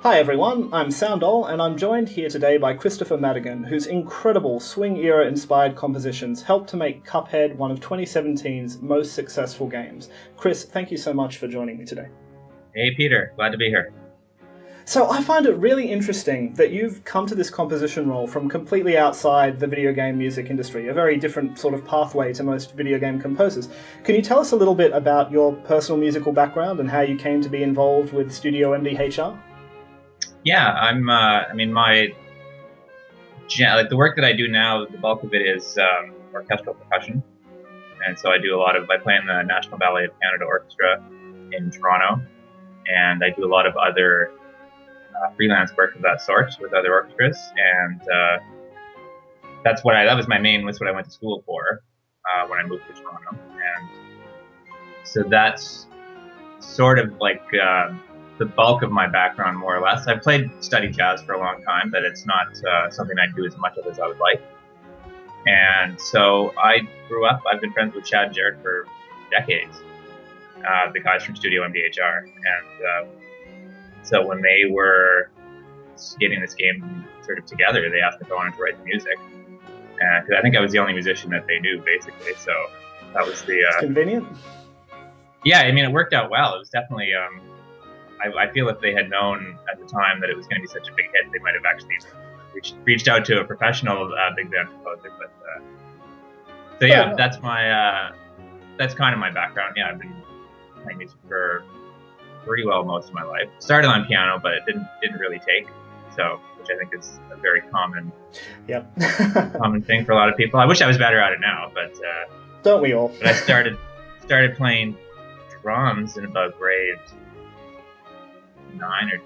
Hi everyone, I'm Soundole, and I'm joined here today by Kristofer Maddigan, whose incredible swing-era-inspired compositions helped to make Cuphead one of 2017's most successful games. Chris, thank you so much for joining me today. Hey Peter, glad to be here. So I find it really interesting that you've come to this composition role from completely outside the video game music industry, a very different sort of pathway to most video game composers. Can you tell us a little bit about your personal musical background and how you came to be involved with Studio MDHR? Yeah, the work that I do now, the bulk of it is orchestral percussion, and so I play in the National Ballet of Canada Orchestra in Toronto, and I do a lot of other freelance work of that sort with other orchestras, and that was my main, that's what I went to school for when I moved to Toronto, and so that's sort of like the bulk of my background, more or less. I've studied jazz for a long time, but it's not something I do as much of as I would like. And so I've been friends with Chad and Jared for decades, the guys from Studio MDHR. And so when they were getting this game sort of together, they asked me if I wanted to write the music. Because I think I was the only musician that they knew, basically. So that was the... It's convenient. Yeah, I mean, it worked out well. It was definitely... I feel if they had known at the time that it was going to be such a big hit, they might have actually reached out to a professional big band composer. But so yeah, that's kind of my background. Yeah, I've been playing music for pretty well most of my life. Started on piano, but it didn't really take. So, which I think is a very common thing for a lot of people. I wish I was better at it now, but don't we all? But I started playing drums in about grade grade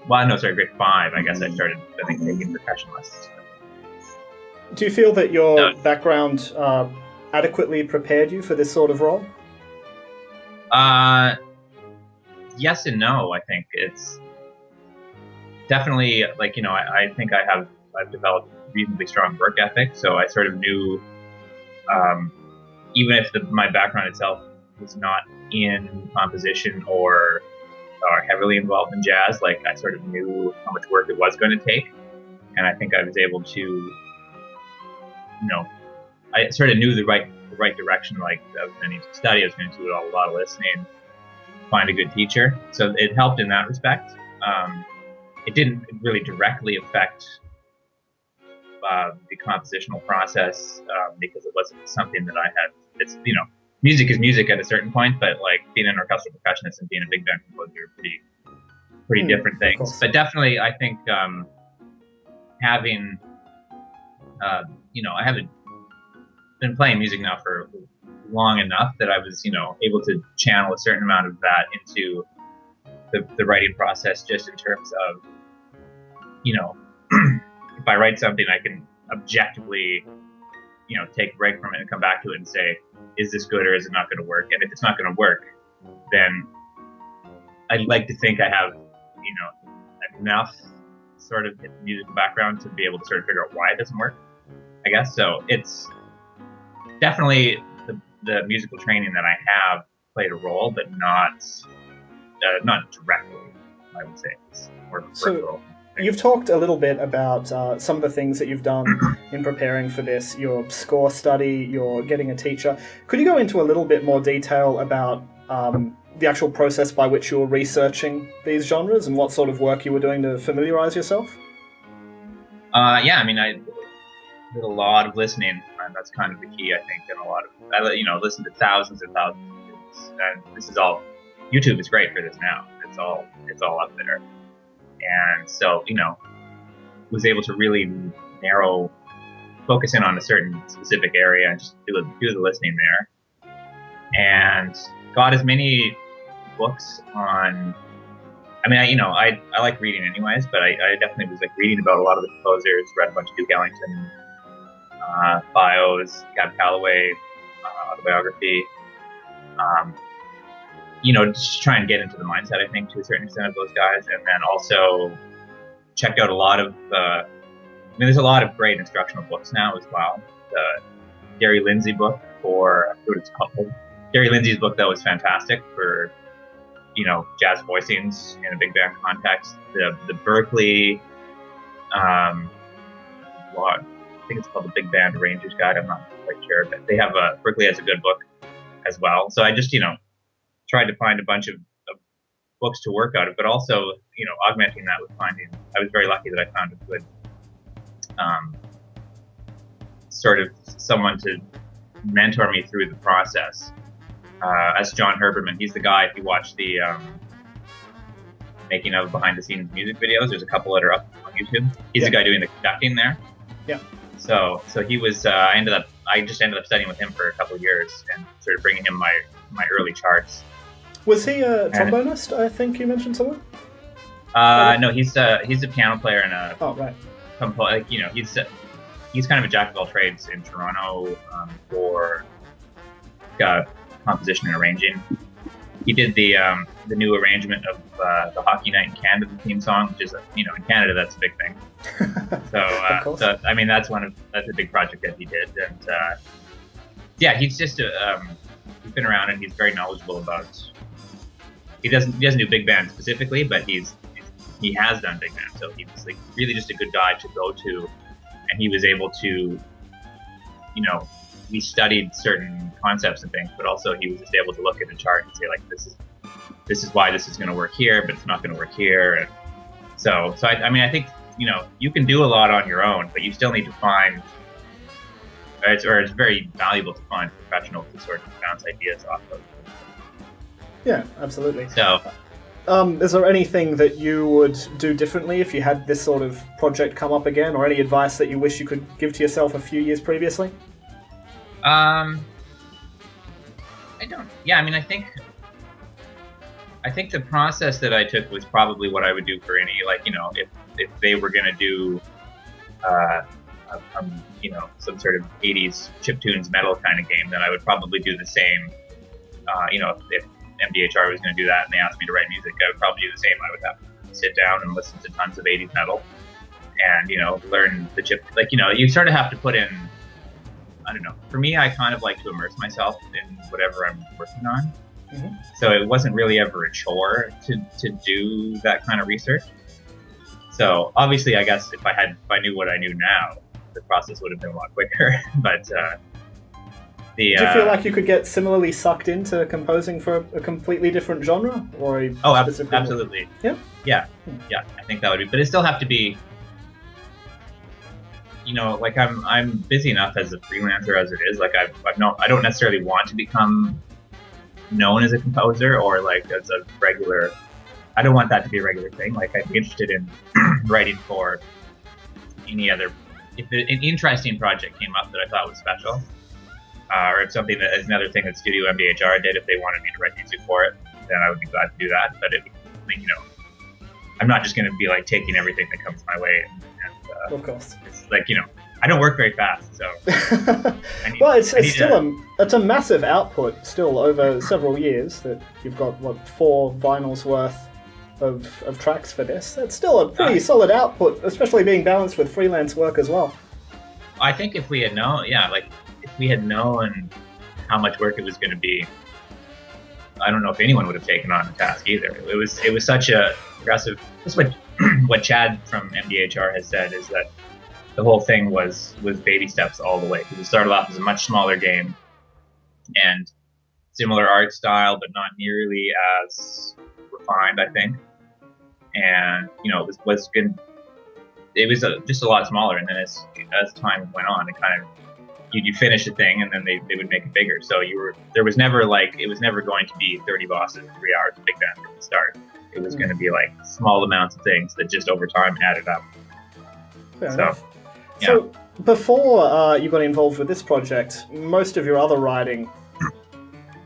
5, I guess I started, taking percussion lessons. Do you feel that your background adequately prepared you for this sort of role? Yes and no. I think it's definitely I think I've developed reasonably strong work ethic, so I sort of knew, even if my background itself was not in composition or heavily involved in jazz, I sort of knew how much work it was going to take, and I think I was able to, I sort of knew the right direction. I was going to need to study, I was going to do a lot of listening, find a good teacher. So it helped in that respect. It didn't really directly affect the compositional process because it wasn't something that I had. It's music is music at a certain point, but being an orchestral percussionist and being a big band composer are pretty different things. But definitely, I think having I haven't been playing music now for long enough that I was able to channel a certain amount of that into the writing process, just in terms of if I write something, I can objectively take a break from it and come back to it and say, is this good or is it not going to work? And if it's not going to work, then I'd like to think I have, enough sort of musical background to be able to sort of figure out why it doesn't work, I guess. So it's definitely the musical training that I have played a role, but not directly, I would say. It's more of a peripheral. You've talked a little bit about some of the things that you've done in preparing for this, your score study, your getting a teacher. Could you go into a little bit more detail about the actual process by which you were researching these genres and what sort of work you were doing to familiarize yourself? Yeah, I mean, I did a lot of listening, and that's kind of the key, I think, and I listen to thousands and thousands of videos, and this is all, YouTube is great for this now. It's all up there. And so, was able to really focus in on a certain specific area and just do the listening there. And got as many books on, I like reading anyways, but I definitely was reading about a lot of the composers, read a bunch of Duke Ellington bios, Cab Calloway autobiography, just try and get into the mindset, I think, to a certain extent of those guys. And then also checked out a lot of, there's a lot of great instructional books now as well. The Gary Lindsay book I forget what it's called. Gary Lindsay's book, that was fantastic for jazz voicings in a big band context. The Berkeley, I think it's called the Big Band Arranger's Guide. I'm not quite sure, but they have Berkeley has a good book as well. So I just tried to find a bunch of books to work out of, but also augmenting that with finding. I was very lucky that I found a good sort of someone to mentor me through the process. As John Herberman, he's the guy. If you watch the making of behind the scenes music videos, there's a couple that are up on YouTube. He's the guy doing the conducting there. Yeah. So he was. I just ended up studying with him for a couple of years and sort of bringing him my early charts. Was he a trombonist? I think you mentioned someone. No, he's a piano player and a. Oh right. He's kind of a jack of all trades in Toronto for composition and arranging. He did the new arrangement of the Hockey Night in Canada theme song, which is in Canada that's a big thing. So I mean that's a big project that he did, and he's just he's been around and he's very knowledgeable about. He doesn't do big band specifically, but he has done big band, so he's like really just a good guy to go to, and he was able to, we studied certain concepts and things, but also he was just able to look at the chart and say like this is why this is going to work here, but it's not going to work here, and so I think you can do a lot on your own, but you still need to find. It's very valuable to find professionals to sort of bounce ideas off of. Yeah, absolutely. So, is there anything that you would do differently if you had this sort of project come up again, or any advice that you wish you could give to yourself a few years previously? I don't. Yeah, I mean, I think the process that I took was probably what I would do for any, if they were going to do, some sort of 80s chiptunes metal kind of game, then I would probably do the same. If MDHR was going to do that and they asked me to write music, I would probably do the same. I would have to sit down and listen to tons of 80s metal and, learn the chip. You sort of have to put in, I don't know. For me, I kind of like to immerse myself in whatever I'm working on. Mm-hmm. So it wasn't really ever a chore to do that kind of research. So obviously, I guess if I knew what I knew now, the process would have been a lot quicker. But do you feel like you could get similarly sucked into composing for a completely different genre? Absolutely. Yeah. I think that would be, but it still have to be. I'm busy enough as a freelancer as it is. I don't necessarily want to become known as a composer or as a regular. I don't want that to be a regular thing. I'd be interested in writing for any other. If an interesting project came up that I thought was special. Or if something that is another thing that Studio MDHR did, if they wanted me to write music for it, then I would be glad to do that. But I'm not just going to be taking everything that comes my way. And of course, it's I don't work very fast, so. It's a massive output still over several years. That you've got 4 vinyls worth of tracks for this. That's still a pretty solid output, especially being balanced with freelance work as well. I think if we had known, if we had known how much work it was going to be, I don't know if anyone would have taken on the task either. It was such a aggressive. That's what Chad from MDHR has said, is that the whole thing was baby steps all the way. Because it started off as a much smaller game and similar art style, but not nearly as refined, I think. And it was good. It was just a lot smaller, and then as time went on, it kind of you finish a thing, and then they would make it bigger. So there was never it was never going to be 30 bosses in 3 hours of big band from the start. It was going to be small amounts of things that just over time added up. Fair enough. So before you got involved with this project, most of your other writing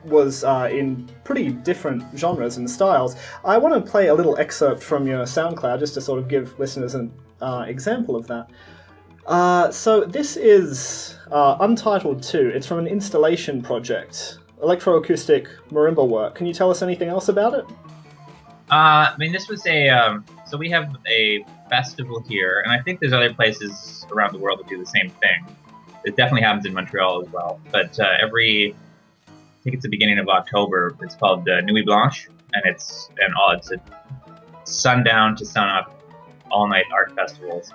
was in pretty different genres and styles. I want to play a little excerpt from your SoundCloud just to sort of give listeners an example of that. So this is Untitled 2. It's from an installation project, electroacoustic marimba work. Can you tell us anything else about it? This was so we have a festival here, and I think there's other places around the world that do the same thing. It definitely happens in Montreal as well. But I think it's the beginning of October. It's called Nuit Blanche, and it's a sundown to sunup, all night art festivals,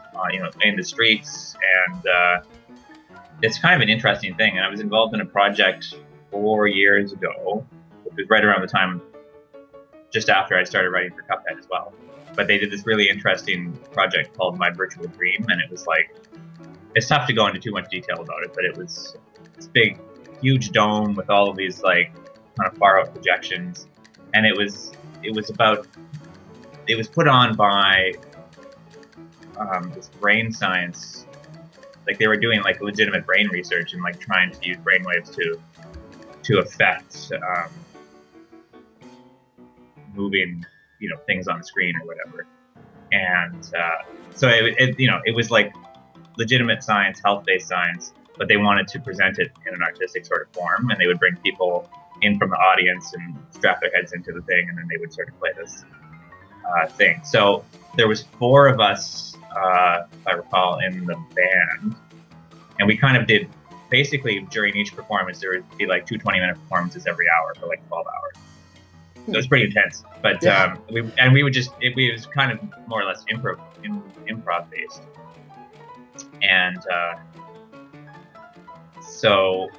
in the streets, and it's kind of an interesting thing. And I was involved in a project 4 years ago, which was right around the time just after I started writing for Cuphead as well. But they did this really interesting project called My Virtual Dream, and it was like, it's tough to go into too much detail about it, but it was this big, huge dome with all of these like kind of far out projections, and it was put on by this brain science, like they were doing like legitimate brain research and like trying to use brainwaves to affect moving things on the screen or whatever. And so it was like legitimate science, health-based science, but they wanted to present it in an artistic sort of form, and they would bring people in from the audience and strap their heads into the thing, and then they would sort of play this thing. So there was 4 of us, if I recall, in the band, and we kind of did, basically during each performance there would be like 2 20-minute performances every hour for like 12 hours. So it was pretty intense, but Yeah. we would just, it was kind of more or less improv based, and so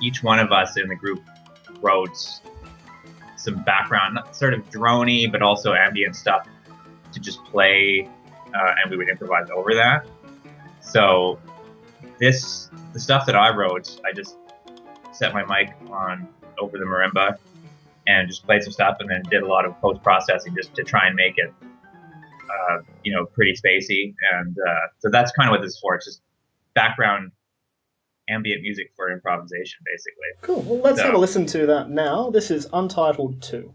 each one of us in the group wrote some background, sort of droney but also ambient stuff to just play, and we would improvise over that. So the stuff that I wrote, I just set my mic on over the marimba and just played some stuff, and then did a lot of post-processing just to try and make it, pretty spacey. And so that's kind of what this is for. It's just background ambient music for improvisation, basically. Cool. Well, let's have a listen to that now. This is Untitled 2.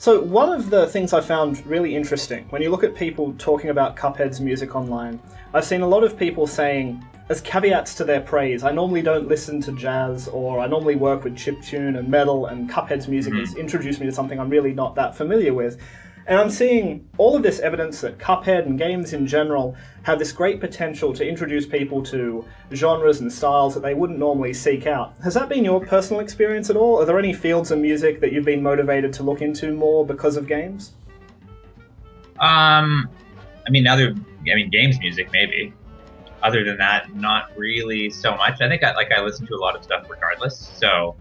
So one of the things I found really interesting, when you look at people talking about Cuphead's music online, I've seen a lot of people saying, as caveats to their praise, I normally don't listen to jazz, or I normally work with chiptune and metal, and Cuphead's music has introduced me to something I'm really not that familiar with. And I'm seeing all of this evidence that Cuphead and games in general have this great potential to introduce people to genres and styles that they wouldn't normally seek out. Has that been your personal experience at all? Are there any fields of music that you've been motivated to look into more because of games? Games music maybe. Other than that, not really so much. I think I listen to a lot of stuff regardless. So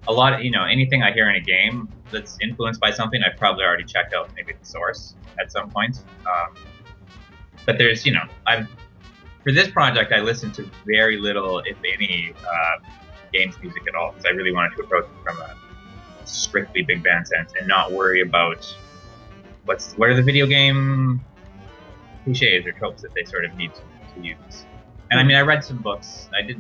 a lot of, anything I hear in a game that's influenced by something, I've probably already checked out maybe the source at some point. But there's, for this project, I listened to very little, if any, games music at all, because I really wanted to approach it from a strictly big band sense and not worry about what are the video game cliches or tropes that they sort of need to use. And I read some books. I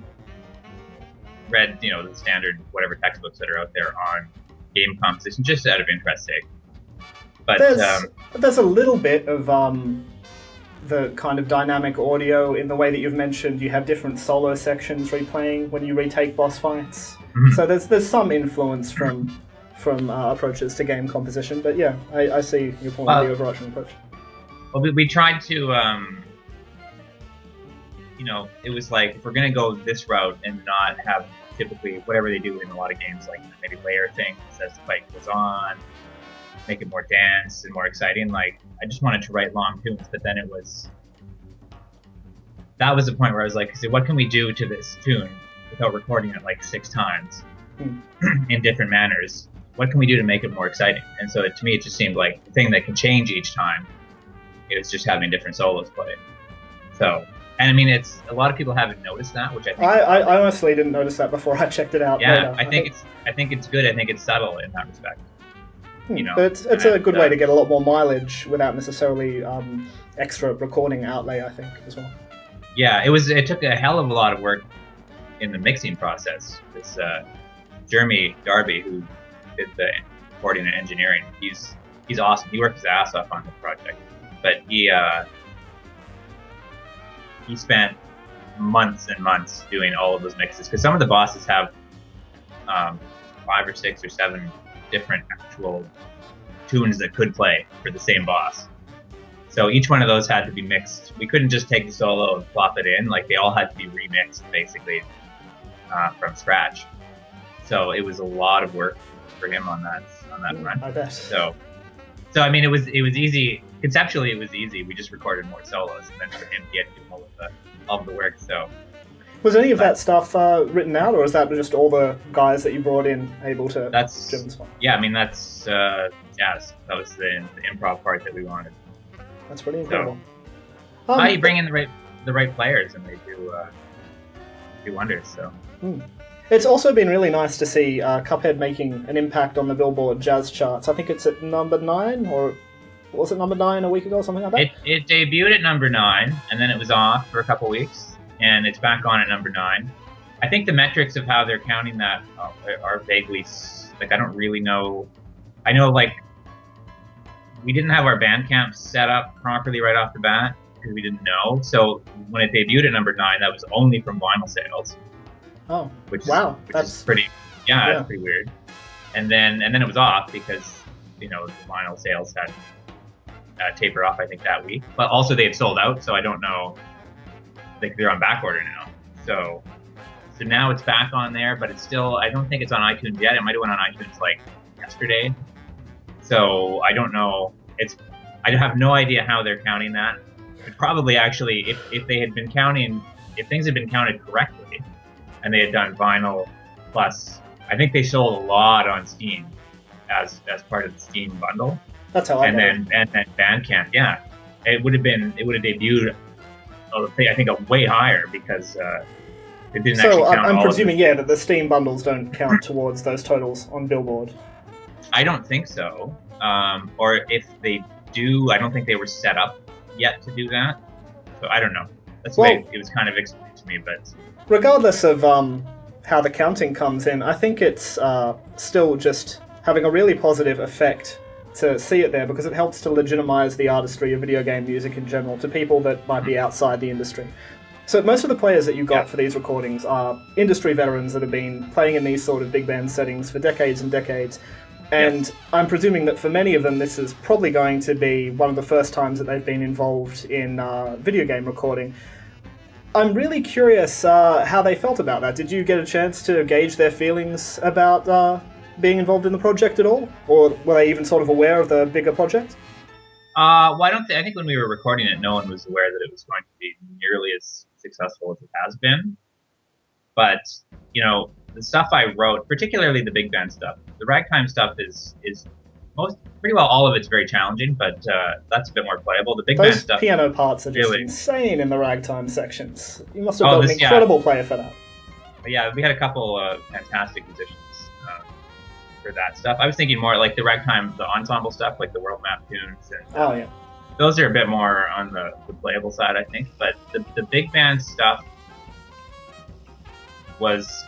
read, the standard whatever textbooks that are out there on game composition, just out of interest sake. But there's a little bit of the kind of dynamic audio in the way that you've mentioned. You have different solo sections replaying when you retake boss fights. Mm-hmm. So there's some influence from approaches to game composition. But yeah, I see your point of the overarching approach. Well, we tried to, it was like, if we're going to go this route and not have typically whatever they do in a lot of games, like maybe layer things as the fight goes on, make it more dance and more exciting. Like, I just wanted to write long tunes, but then that was the point where I was like, so what can we do to this tune without recording it like 6 times in different manners? What can we do to make it more exciting? And so to me, it just seemed like the thing that can change each time is just having different solos play. So, and it's a lot of people haven't noticed that, which I think I honestly didn't notice that before I checked it out. Yeah, later. I think it's good. I think it's subtle in that respect. But it's a good way to get a lot more mileage without necessarily extra recording outlay, I think, as well. Yeah, it took a hell of a lot of work in the mixing process. This Jeremy Darby, who did the recording and engineering, he's awesome. He worked his ass off on this project, but he spent months and months doing all of those mixes, because some of the bosses have 5 or 6 or 7 different actual tunes that could play for the same boss. So each one of those had to be mixed. We couldn't just take the solo and plop it in. Like, they all had to be remixed basically from scratch. So it was a lot of work for him on that front. I bet. So I mean, it was easy. Conceptually, it was easy. We just recorded more solos, and then for him, he had to do all of the work. So. Was any of that stuff written out, or is that just all the guys that you brought in able to? Yeah, I mean, that was the improv part that we wanted. That's pretty incredible. So, you bring in the right players, and they do wonders. So. It's also been really nice to see Cuphead making an impact on the Billboard jazz charts. I think it's at number 9, or was it number 9 a week ago, something like that? It debuted at number 9, and then it was off for a couple weeks. And it's back on at number 9. I think the metrics of how they're counting that are vaguely, like, I don't really know. I know, like, we didn't have our Bandcamp set up properly right off the bat because we didn't know. So when it debuted at number 9, that was only from vinyl sales. Oh, which that's is pretty. Yeah, that's pretty weird. And then it was off because the vinyl sales had tapered off, I think, that week. But also they had sold out, so I don't know. They're on back order now, so now it's back on there, but it's still, I don't think it's on iTunes yet. It might have went on iTunes like yesterday, so I don't know. I have no idea how they're counting that. But probably, actually, if they had been counting, if things had been counted correctly, and they had done vinyl plus, I think they sold a lot on Steam as part of the Steam bundle. That's how I know. And then Bandcamp, yeah, it would have debuted. I think way higher because it didn't actually count. So I'm presuming, that the Steam bundles don't count towards those totals on Billboard. I don't think so. Or if they do, I don't think they were set up yet to do that. So I don't know. That's the way it was kind of explained to me. But regardless of how the counting comes in, I think it's still just having a really positive effect to see it there, because it helps to legitimize the artistry of video game music in general to people that might be outside the industry. So most of the players that you got for these recordings are industry veterans that have been playing in these sort of big band settings for decades and decades. And I'm presuming that for many of them, this is probably going to be one of the first times that they've been involved in video game recording. I'm really curious how they felt about that. Did you get a chance to gauge their feelings about being involved in the project at all, or were they even sort of aware of the bigger project? Well, I think when we were recording it, no one was aware that it was going to be nearly as successful as it has been. But the stuff I wrote, particularly the big band stuff, the ragtime stuff is pretty well all of it's very challenging, but that's a bit more playable. The big band stuff, those piano parts are just insane in the ragtime sections. You must have got an incredible player for that. Yeah, we had a couple of fantastic musicians for that stuff. I was thinking more like the ragtime, the ensemble stuff, like the world map tunes. And, those are a bit more on the playable side, I think. But the big band stuff was,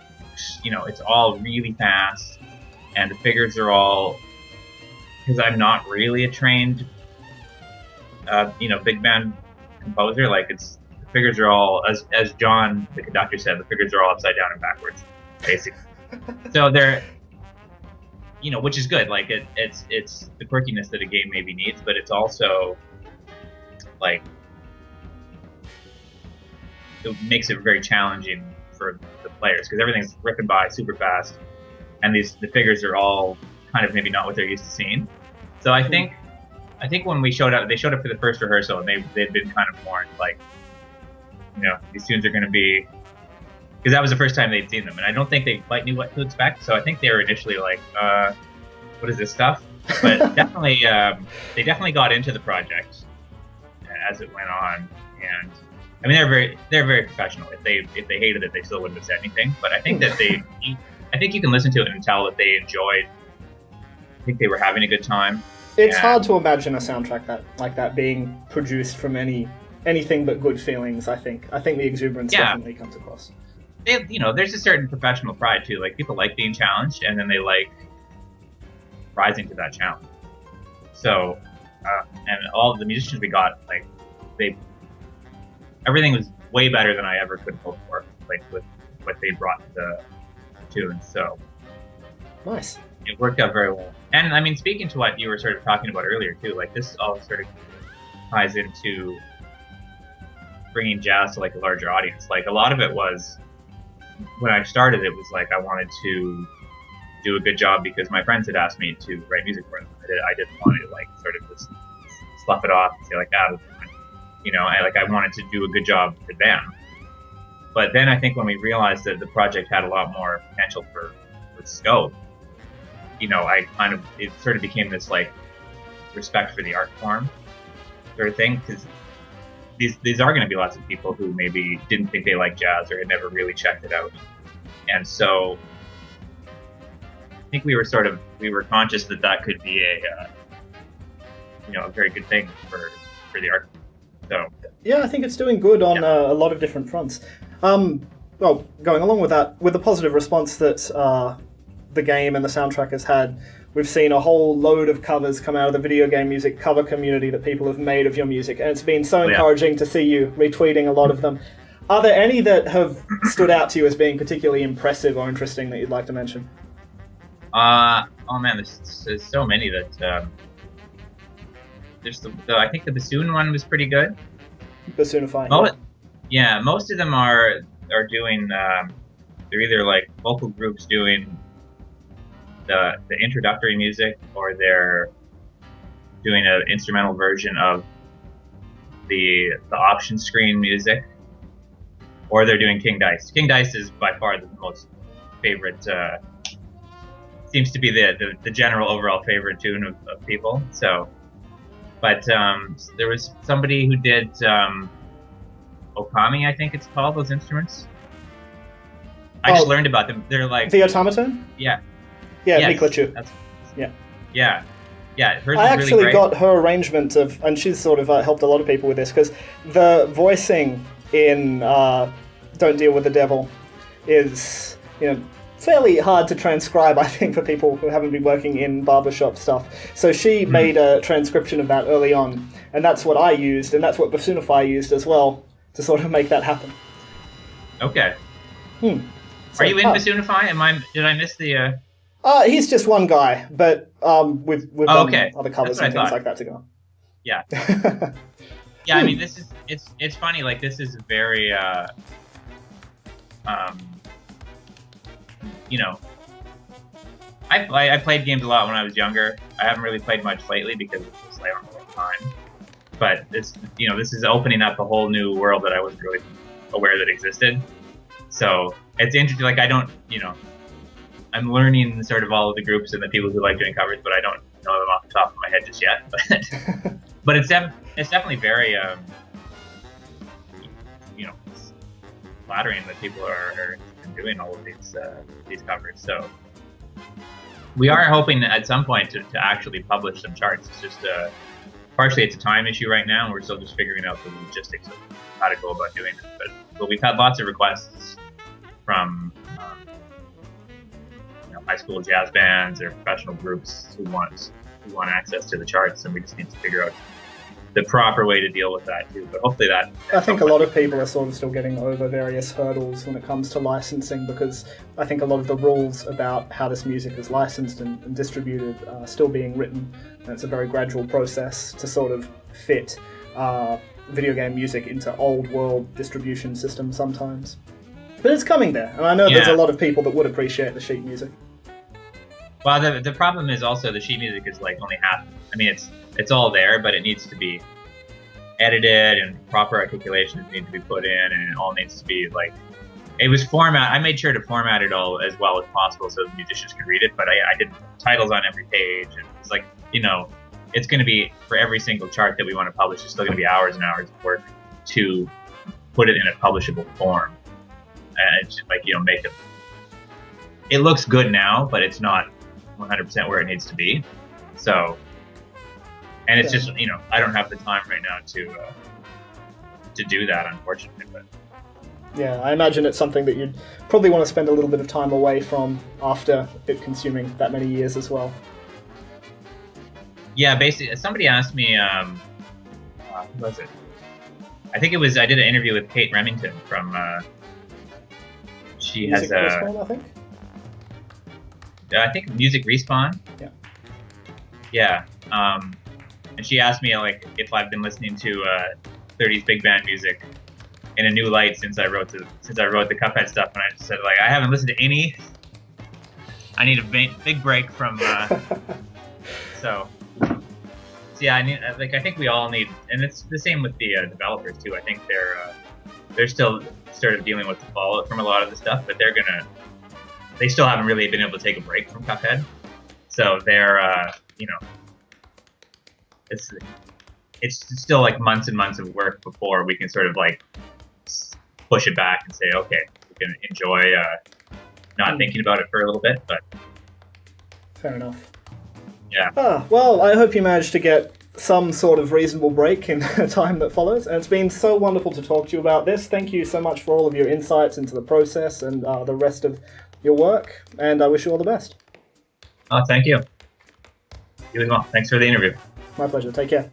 it's all really fast, and the figures are all, because I'm not really a trained, big band composer. Like the figures are all, as John, the conductor, said, the figures are all upside down and backwards, basically. So they're, which is good. Like it's the quirkiness that a game maybe needs, but it's also like it makes it very challenging for the players because everything's ripping by super fast, and the figures are all kind of maybe not what they're used to seeing. So I think when they showed up for the first rehearsal, and they'd been kind of warned, like, these tunes are going to be, because that was the first time they'd seen them, and I don't think they quite knew what to expect. So I think they were initially like, "What is this stuff?" But definitely, they definitely got into the project as it went on, and I mean they're very professional. If they hated it, they still wouldn't have said anything. But I think that I think you can listen to it and tell that they enjoyed think they were having a good time. It's hard to imagine a soundtrack like that being produced from anything but good feelings. I think the exuberance definitely comes across. There's a certain professional pride too. Like, people like being challenged, and then they like rising to that challenge. So, and all of the musicians we got, like, everything was way better than I ever could hope for. Like, with what they brought to the tune. So nice. It worked out very well. And I mean, speaking to what you were sort of talking about earlier too, like, this all sort of ties into bringing jazz to like a larger audience. Like, a lot of it was, when I started, it was like I wanted to do a good job because my friends had asked me to write music for them. I didn't want to like sort of just slough it off and say like, I wanted to do a good job for them. But then I think when we realized that the project had a lot more potential for scope, it sort of became this like respect for the art form sort of thing, because these are going to be lots of people who maybe didn't think they liked jazz or had never really checked it out. And so I think we were conscious that could be a very good thing for the art. So yeah, I think it's doing good on a lot of different fronts. Well, going along with that, with the positive response that the game and the soundtrack has had, we've seen a whole load of covers come out of the video game music cover community that people have made of your music, and it's been so encouraging to see you retweeting a lot of them. Are there any that have stood out to you as being particularly impressive or interesting that you'd like to mention? Oh man, there's so many that. There's I think the bassoon one was pretty good. Bassoonifying. Most of them are doing. They're either like vocal groups doing the introductory music, or they're doing an instrumental version of the option screen music, or they're doing King Dice. King Dice is by far the most favorite. Seems to be the general overall favorite tune of people. So, but there was somebody who did Okami, I think it's called, those instruments. I just learned about them. They're like the automaton. Yeah. Yeah, yes, Miklachu. Yeah. Hers I was actually really great. got her arrangement of, and she's sort of helped a lot of people with this, because the voicing in Don't Deal with the Devil is, fairly hard to transcribe, I think, for people who haven't been working in barbershop stuff. So she made a transcription of that early on, and that's what I used, and that's what Bassoonify used as well, to sort of make that happen. Okay. So, are you in Bassoonify? Did I miss the... He's just one guy, but we've done other covers and things like that together. Yeah. Yeah, I mean, it's funny, like, this is very, I played games a lot when I was younger. I haven't really played much lately because it's just, I don't have time. But this is opening up a whole new world that I wasn't really aware that existed. So it's interesting. Like, I'm learning sort of all of the groups and the people who like doing covers, but I don't know them off the top of my head just yet. But it's definitely very, flattering that people are doing all of these covers. So we are hoping that at some point to actually publish some charts. It's just partially it's a time issue right now, and we're still just figuring out the logistics of how to go about doing it. But we've had lots of requests from high school jazz bands or professional groups who want access to the charts, and we just need to figure out the proper way to deal with that too. But hopefully that... I think a lot of people are sort of still getting over various hurdles when it comes to licensing, because I think a lot of the rules about how this music is licensed and distributed are still being written, and it's a very gradual process to sort of fit video game music into old world distribution systems sometimes. But it's coming there, and I know there's a lot of people that would appreciate the sheet music. Well, the problem is also the sheet music is like only half. I mean, it's all there, but it needs to be edited, and proper articulations need to be put in, and it all needs to be like... It was I made sure to format it all as well as possible so the musicians could read it, but I did titles on every page, and it's like, it's going to be, for every single chart that we want to publish, it's still going to be hours and hours of work to put it in a publishable form. And it's just like, make it... It looks good now, but it's not 100% where it needs to be. So, and it's just, I don't have the time right now to do that, unfortunately. But yeah, I imagine it's something that you'd probably want to spend a little bit of time away from after it consuming that many years as well. Yeah, basically, somebody asked me, who was it? I think I did an interview with Kate Remington from, she Music has a... Respawn, I think? I think Music Respawn. Yeah. Yeah. And she asked me if I've been listening to 30s big band music in a new light since I wrote the Cuphead stuff, and I just said I haven't listened to any. I need a big break from. So yeah, I think we all need, and it's the same with the developers too. I think they're still sort of dealing with the fallout from a lot of the stuff, but they still haven't really been able to take a break from Cuphead. So they're it's still months and months of work before we can sort of push it back and say, okay, we can enjoy not thinking about it for a little bit. But fair enough. Yeah. Well, I hope you managed to get some sort of reasonable break in the time that follows. And it's been so wonderful to talk to you about this. Thank you so much for all of your insights into the process and the rest of your work. And I wish you all the best. Oh, thank you. You as well. Thanks for the interview. My pleasure. Take care.